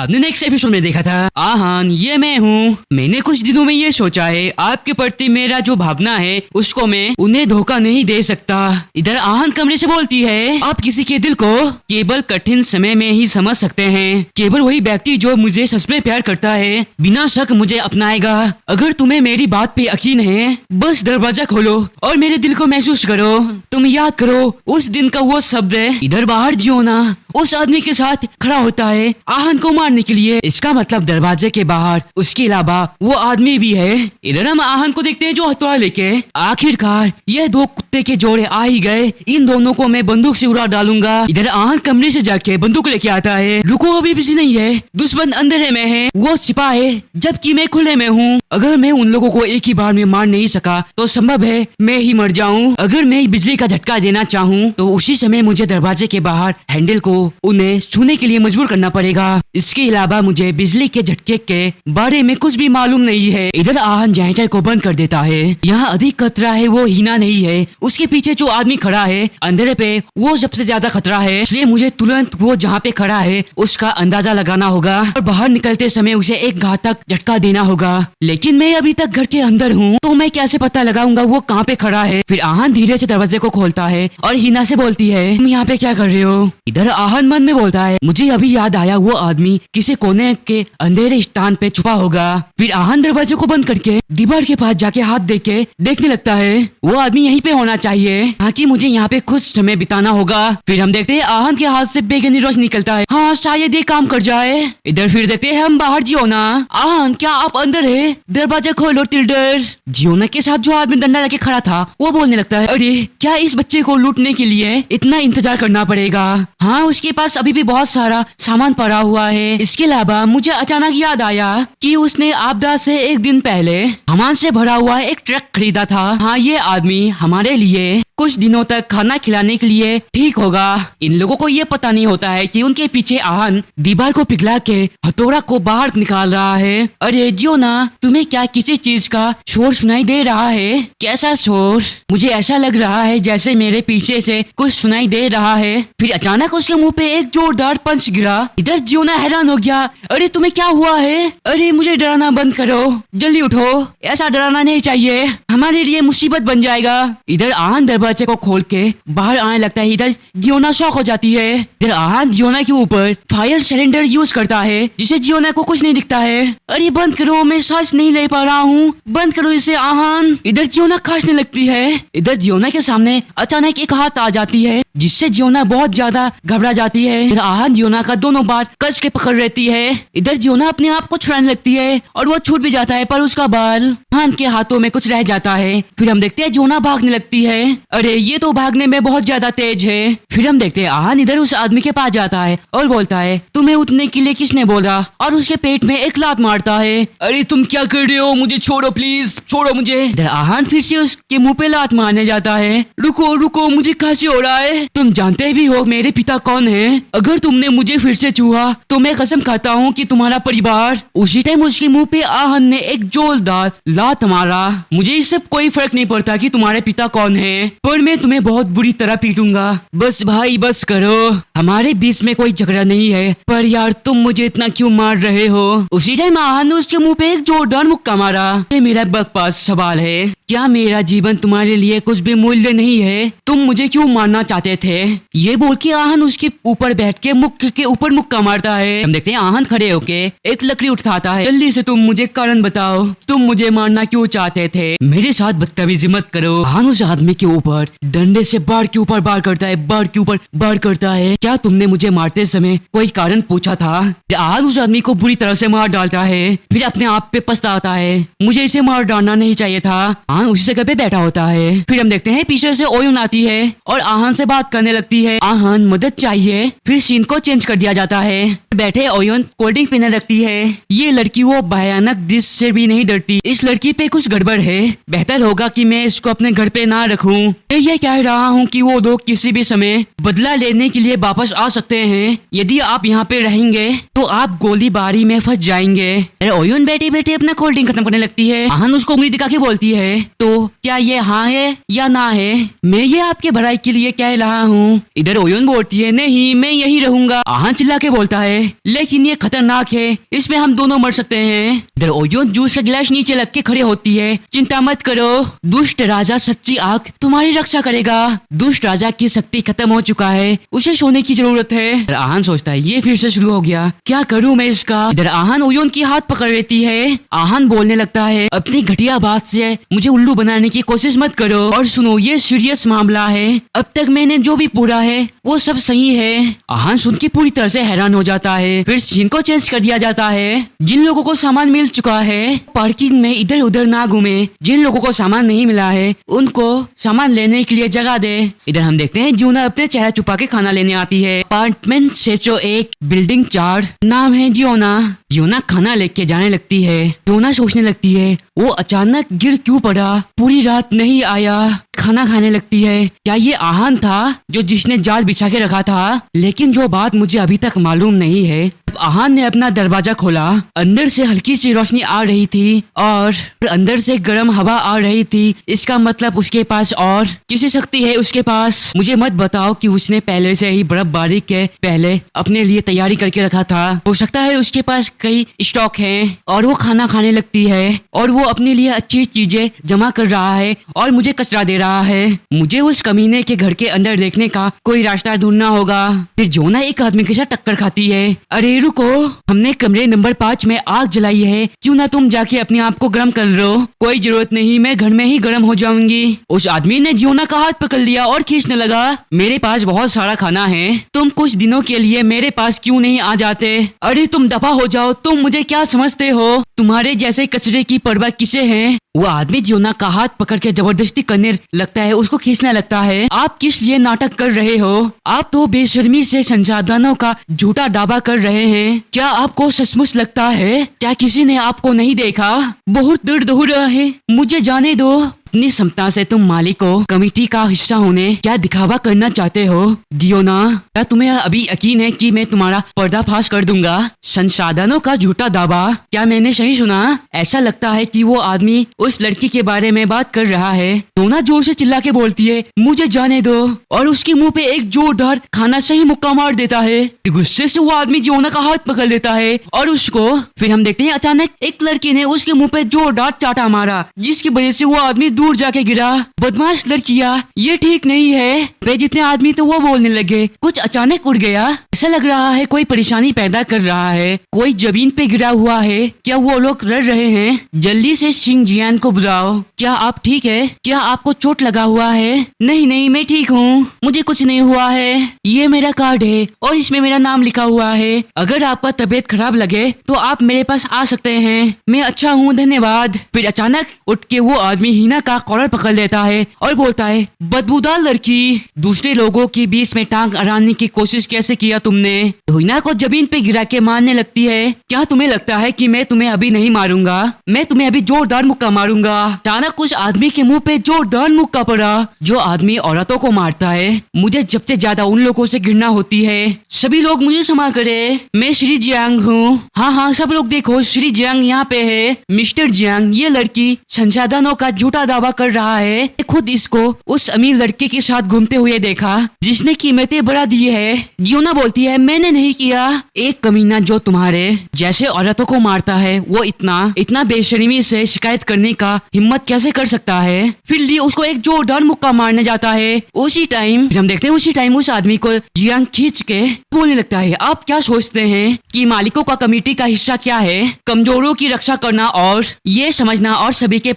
आपने next episode में देखा था आहान ये मैं हूँ। मैंने कुछ दिनों में ये सोचा है आपके प्रति मेरा जो भावना है उसको मैं उन्हें धोखा नहीं दे सकता। इधर आहान कमरे से बोलती है आप किसी के दिल को केवल कठिन समय में ही समझ सकते हैं। केवल वही व्यक्ति जो मुझे सच में प्यार करता है बिना शक मुझे अपनाएगा। अगर तुम्हें मेरी बात पे यकीन है बस दरवाजा खोलो और मेरे दिल को महसूस करो। तुम याद करो उस दिन का वो शब्द है। इधर बाहर जियोना उस आदमी के साथ खड़ा होता है आहान को मारने के लिए। इसका मतलब दरवाजे के बाहर उसके अलावा वो आदमी भी है। इधर हम आहान को देखते हैं जो हथौड़ा लेके। आखिरकार ये दो कुत्ते के जोड़े आ ही गए, इन दोनों को मैं बंदूक से उड़ा डालूंगा। इधर आहान कमरे से जाके बंदूक लेके आता है। रुको अभी बिजी नहीं है, दुश्मन अंधेरे में है, वो छिपा है जबकि मैं खुले में हूँ। अगर मैं उन लोगों को एक ही बार में मार नहीं सका तो संभव है मैं ही मर जाऊँ। अगर मैं बिजली का झटका देना चाहूँ तो उसी समय मुझे दरवाजे के बाहर हैंडल को उन्हें छूने के लिए मजबूर करना पड़ेगा। इसके अलावा मुझे बिजली के झटके के बारे में कुछ भी मालूम नहीं है। इधर आहान जनरेटर को बंद कर देता है। यहाँ अधिक खतरा है वो हीना नहीं है, उसके पीछे जो आदमी खड़ा है अंधेरे पे वो सबसे ज्यादा खतरा है। इसलिए मुझे तुरंत वो जहाँ पे खड़ा है उसका अंदाजा लगाना होगा और बाहर निकलते समय उसे एक घातक झटका देना होगा। लेकिन मैं अभी तक घर के अंदर हूँ तो मैं कैसे पता लगाऊंगा वो कहाँ पे खड़ा है। फिर आहान धीरे से दरवाजे को खोलता है और हीना से बोलती है तुम यहाँ पे क्या कर रहे हो। इधर आहान मन में बोलता है मुझे अभी याद आया वो आदमी किसी कोने के अंधेरे स्थान पे छुपा होगा। फिर आहान दरवाजे को बंद करके दीवार के पास जाके हाथ दे के देखने लगता है वो आदमी यहीं पे होना चाहिए ताकि मुझे यहाँ पे कुछ समय बिताना होगा। फिर हम देखते हैं आहान के हाथ से बेगनी रोशनी निकलता है। हाँ शायद ये काम कर जाए। इधर फिर देखते हैं हम बाहर जियोना। आहान क्या आप अंदर है, दरवाजा खोलो टिल्डर। जियोना के साथ जो आदमी डंडा लेके खड़ा था वो बोलने लगता है अरे क्या इस बच्चे को लूटने के लिए इतना इंतजार करना पड़ेगा। हाँ उसके पास अभी भी बहुत सारा सामान पड़ा हुआ है। इसके अलावा मुझे अचानक याद आया कि उसने आपदा से एक दिन पहले सामान से भरा हुआ एक ट्रक खरीदा था। हाँ ये आदमी हमारे लिए कुछ दिनों तक खाना खिलाने के लिए ठीक होगा। इन लोगों को ये पता नहीं होता है कि उनके पीछे आहान दीवार को पिघला के हथौड़ा को बाहर निकाल रहा है। अरे जियोना तुम्हें क्या किसी चीज का शोर सुनाई दे रहा है। कैसा शोर? मुझे ऐसा लग रहा है जैसे मेरे पीछे से कुछ सुनाई दे रहा है। फिर अचानक उसके मुंह पे एक जोरदार पंच गिरा। इधर जियोना हैरान हो गया। अरे तुम्हें क्या हुआ है? अरे मुझे डराना बंद करो, जल्दी उठो, ऐसा डराना नहीं चाहिए, हमारे लिए मुसीबत बन जाएगा। इधर आहान दरवाजे को खोल के बाहर आने लगता है। इधर जियोना शॉक हो जाती है। इधर आहान जियोना के ऊपर फायर सिलेंडर यूज करता है जिसे जियोना को कुछ नहीं दिखता है। अरे बंद करो, मैं सांस नहीं ले पा रहा हूँ, बंद करो इसे आहान। इधर जियोना खांसने लगती है। इधर जियोना के सामने अचानक एक हाथ आ जाती है जिससे जियोना बहुत ज्यादा घबरा जाती है। इधर आहान जियोना का दोनों बार कस के पकड़ रहती है। इधर जियोना अपने आप को छुड़ाने लगती है और वो छूट भी जाता है पर उसका बाल आहान के हाथों में कुछ रह जाता है। फिर हम देखते हैं जियोना भागने लगती है। अरे ये तो भागने में बहुत ज्यादा तेज है। फिर हम देखते हैं आहान इधर उस आदमी के पास जाता है और बोलता है तुम्हें उठने के लिए किसने बोला, और उसके पेट में एक लात मारता है। अरे तुम क्या कर रहे हो, मुझे छोड़ो प्लीज, छोड़ो मुझे। इधर आहान फिर से उसके मुंह पे लात मारने जाता है। रुको रुको मुझे खांसी हो रहा है, तुम जानते भी हो मेरे पिता कौन है। अगर तुमने मुझे फिर से छुआ तो मैं कसम खाता हूँ कि तुम्हारा परिवार। उसी टाइम उसके मुंह पे आहान ने एक जोरदार लात मारा। मुझे इससे कोई फर्क नहीं पड़ता कि तुम्हारे पिता कौन है, पर मैं तुम्हें बहुत बुरी तरह पीटूंगा। बस भाई बस करो, हमारे बीच में कोई झगड़ा नहीं है, पर यार तुम मुझे इतना क्यों मार रहे हो। उसी टाइम आहान ने उसके मुंह पे एक जोरदार मुक्का मारा। ये मेरा बकवास सवाल है, क्या मेरा जीवन तुम्हारे लिए कुछ भी मूल्य नहीं है? तुम मुझे क्यों मारना चाहते थे? ये बोल के आहान उसके ऊपर बैठ के मुक्के के ऊपर मुक्का मारता है। हम देखते हैं आहान खड़े होके एक लकड़ी उठाता है। जल्दी से तुम मुझे कारण बताओ, तुम मुझे मारना क्यों चाहते थे? मेरे साथ बदतमीजी मत करो। आहान उस आदमी के ऊपर डंडे से बार के ऊपर बार करता है, बार के ऊपर बार करता है। क्या तुमने मुझे मारते समय कोई कारण पूछा था? आहान उस आदमी को बुरी तरह से मार डालता है। फिर अपने आप पे पछताता है, मुझे इसे मार डालना नहीं चाहिए था। आहान उसी जगह पे बैठा होता है। फिर हम देखते हैं पीछे से ओयुन आती है और आहान से बात करने लगती है। आहान मदद चाहिए। फिर सीन को चेंज कर दिया जाता है। बैठे ओयुन कोल्ड ड्रिंक पीने लगती है। ये लड़की वो भयानक डिश से भी नहीं डरती। इस लड़की पे कुछ गड़बड़ है, बेहतर होगा कि मैं इसको अपने घर पे ना रखूं। मैं ये कह रहा हूँ कि वो लोग किसी भी समय बदला लेने के लिए वापस आ सकते हैं। यदि आप यहाँ पे रहेंगे तो आप गोलीबारी में फंस जाएंगे। ओयुन बैठे बैठे अपना कोल्ड ड्रिंक खत्म करने लगती है। आहान उसको उंगली दिखा के बोलती है तो क्या ये हाँ है या ना है? मैं ये आपके भलाई के लिए कह रहा हूँ। इधर ओयोन बोलती है नहीं मैं यही रहूंगा। आहान चिल्ला के बोलता है लेकिन ये खतरनाक है, इसमें हम दोनों मर सकते हैं। इधर ओयोन जूस का गिलास नीचे रख के खड़े होती है। चिंता मत करो, दुष्ट राजा सच्ची आग तुम्हारी रक्षा करेगा। दुष्ट राजा की शक्ति खत्म हो चुका है, उसे सोने की जरूरत है। इधर आहान सोचता है ये फिर से शुरू हो गया, क्या करूँ मैं इसका। इधर आहान ओयोन की हाथ पकड़ लेती है। आहान बोलने लगता है अपनी घटिया बात से मुझे उल्लू बनाने की कोशिश मत करो, और सुनो ये सीरियस मामला है, अब तक मैंने जो भी पूरा है वो सब सही है। आहान सुन के पूरी तरह से हैरान हो जाता है। फिर सीन को चेंज कर दिया जाता है। जिन लोगों को सामान मिल चुका है पार्किंग में इधर उधर ना घूमे, जिन लोगों को सामान नहीं मिला है उनको सामान लेने के लिए जगह दे। इधर हम देखते हैं जूना अपने चेहरा छुपा के खाना लेने आती है। अपार्टमेंट 601 बिल्डिंग 4, नाम है जियोना। जियोना खाना लेके जाने लगती है। जियोना सोचने लगती है वो अचानक गिर क्यों पड़ा, पूरी रात नहीं आया। खाना खाने लगती है, क्या ये आहान था जो जिसने जाल बिछा के रखा था? लेकिन जो बात मुझे अभी तक मालूम नहीं है, आहान ने अपना दरवाजा खोला। अंदर से हल्की सी रोशनी आ रही थी और अंदर से गर्म हवा आ रही थी। इसका मतलब उसके पास और किसी शक्ति है उसके पास। मुझे मत बताओ कि उसने पहले से ही बर्फबारी के पहले अपने लिए तैयारी करके रखा था। हो सकता है उसके पास कई स्टॉक है। और वो खाना खाने लगती है और वो अपने लिए अच्छी चीजें जमा कर रहा है और मुझे कचरा दे रहा है। मुझे उस कमीने के घर के अंदर देखने का कोई रास्ता ढूंढना होगा। फिर जोना एक आदमी के साथ टक्कर खाती है। अरे रुको, हमने कमरे नंबर 5 में आग जलाई है, क्यों ना तुम जाके अपने आप को गर्म कर लो। कोई जरूरत नहीं, मैं घर में ही गर्म हो जाऊंगी। उस आदमी ने जियोना का हाथ पकड़ लिया और खींचने लगा। मेरे पास बहुत सारा खाना है, तुम कुछ दिनों के लिए मेरे पास क्यों नहीं आ जाते? अरे तुम दफा हो जाओ, तुम मुझे क्या समझते हो? तुम्हारे जैसे कचरे की परवाह किसे है? वो आदमी जियोना का हाथ पकड़ के जबरदस्ती करने लगता है, उसको खींचने लगता है। आप किस लिए नाटक कर रहे हो? आप तो बेशर्मी से संसाधनों का झूठा दावा कर रहे हैं। क्या आपको सचमुच लगता है क्या किसी ने आपको नहीं देखा? बहुत दर्द हो रहा है, मुझे जाने दो। अपनी क्षमता से तुम मालिक को कमेटी का हिस्सा होने क्या दिखावा करना चाहते हो? जियोना, क्या तुम्हें अभी यकीन है कि मैं तुम्हारा पर्दाफाश कर दूंगा? संसाधनों का झूठा दावा, क्या मैंने सही सुना? ऐसा लगता है कि वो आदमी उस लड़की के बारे में बात कर रहा है। जियोना जोर से चिल्ला के बोलती है मुझे जाने दो, और उसके मुंह पे एक जोरदार खाना सही मुक्का मार देता है। गुस्से से वो आदमी जियोना का हाथ पकड़ लेता है और उसको फिर हम देखते हैं अचानक एक लड़की ने उसके मुंह पे जोरदार चाटा मारा, जिसकी वजह से वो आदमी दूर जाके गिरा। बदमाश लड़कियां, ये ठीक नहीं है। वे जितने आदमी तो वो बोलने लगे। कुछ अचानक उड़ गया, ऐसा लग रहा है कोई परेशानी पैदा कर रहा है। कोई जमीन पे गिरा हुआ है, क्या वो लोग लड़ रहे हैं? जल्दी से सिंह जियान को बुलाओ। क्या आप ठीक है? क्या आपको चोट लगा हुआ है? नहीं नहीं, मैं ठीक हूँ, मुझे कुछ नहीं हुआ है। ये मेरा कार्ड है और इसमें मेरा नाम लिखा हुआ है। अगर आपका तबीयत खराब लगे तो आप मेरे पास आ सकते हैं। मैं अच्छा हूँ, धन्यवाद। फिर अचानक उठ के वो आदमी हिना का कॉलर पकड़ लेता है और बोलता है बदबूदार लड़की, दूसरे लोगों के बीच में टांग अड़ाने की कोशिश कैसे किया तुमने? हिना को जमीन पे गिरा के मारने लगती है। क्या तुम्हें लगता है कि मैं तुम्हें अभी नहीं मारूंगा? मैं तुम्हें अभी जोरदार मुक्का मारूंगा। अचानक उस आदमी के मुंह पे जोरदार मुक्का पड़ा। जो आदमी औरतों को मारता है, मुझे सबसे ज्यादा उन लोगों से घृणा होती है। सभी लोग मुझे क्षमा करे, मैं श्री जियांग हूँ। हाँ हाँ, सब लोग देखो, श्री जियांग यहाँ पे है। मिस्टर जियांग, ये लड़की संसाधनों का झूठा दावा कर रहा है। खुद इसको उस अमीर लड़के के साथ घूमते हुए देखा जिसने कीमतें बढ़ा दी है। जियोना बोलती है मैंने नहीं किया। एक कमीना जो तुम्हारे जैसे औरतों को मारता है, वो इतना बेशर्मी से शिकायत करने का हिम्मत कैसे कर सकता है? फिर ली उसको एक जोरदार मुक्का मारने जाता है। उसी टाइम हम देखते हैं उसी टाइम उस आदमी को जियांग खींच के बोलने लगता है आप क्या सोचते हैं कि मालिकों का कमेटी का हिस्सा क्या है? कमजोरों की रक्षा करना और ये समझना और सभी के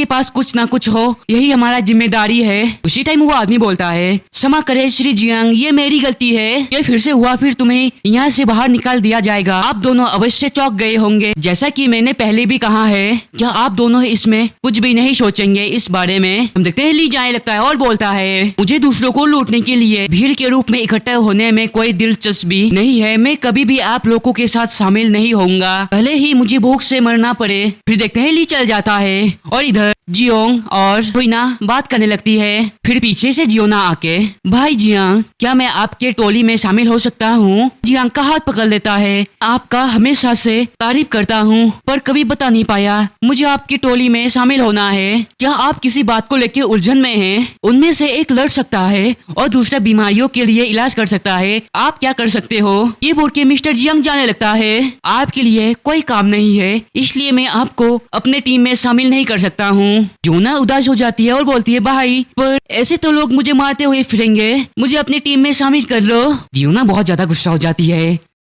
पास कुछ ना कुछ हो, यही हमारा जिम्मेदारी है। उसी टाइम वो आदमी बोलता है क्षमा करे श्री जियांग, ये मेरी गलती है। ये फिर से हुआ, फिर तुम्हें यहाँ से बाहर निकाल दिया जाएगा। आप दोनों अवश्य चौंक गए होंगे, जैसा कि मैंने पहले भी कहा है। क्या आप दोनों इसमें कुछ भी नहीं सोचेंगे इस बारे में? हम देखते हैं ली जाने लगता है और बोलता है मुझे दूसरों को लूटने के लिए भीड़ के रूप में इकट्ठा होने में कोई दिलचस्पी नहीं है। मैं कभी भी आप लोगों के साथ शामिल नहीं होऊंगा, भले ही मुझे भूख से मरना पड़े। फिर देखते हैं ली चल जाता है और इधर जियोंग और हुईना बात करने लगती है। फिर पीछे से जियोना आके, भाई जियांग, क्या मैं आपके टोली में शामिल हो सकता हूँ? जियांग का हाथ पकड़ लेता है। आपका हमेशा से तारीफ करता हूँ पर कभी बता नहीं पाया मुझे आपकी टोली में शामिल होना है। क्या आप किसी बात को लेकर उलझन में हैं? उनमें से एक लड़ सकता है और दूसरा बीमारियों के लिए इलाज कर सकता है। आप क्या कर सकते हो? ये बोल के मिस्टर जियांग जाने लगता है। आपके लिए कोई काम नहीं है, इसलिए मैं आपको अपने टीम में शामिल नहीं कर सकता हूँ। जोना उदास हो जाती है और बोलती है, भाई पर ऐसे तो लोग मुझे मारते हुए फिरेंगे, मुझे अपनी टीम में शामिल कर लो। जियोना बहुत ज्यादा गुस्सा हो जाती है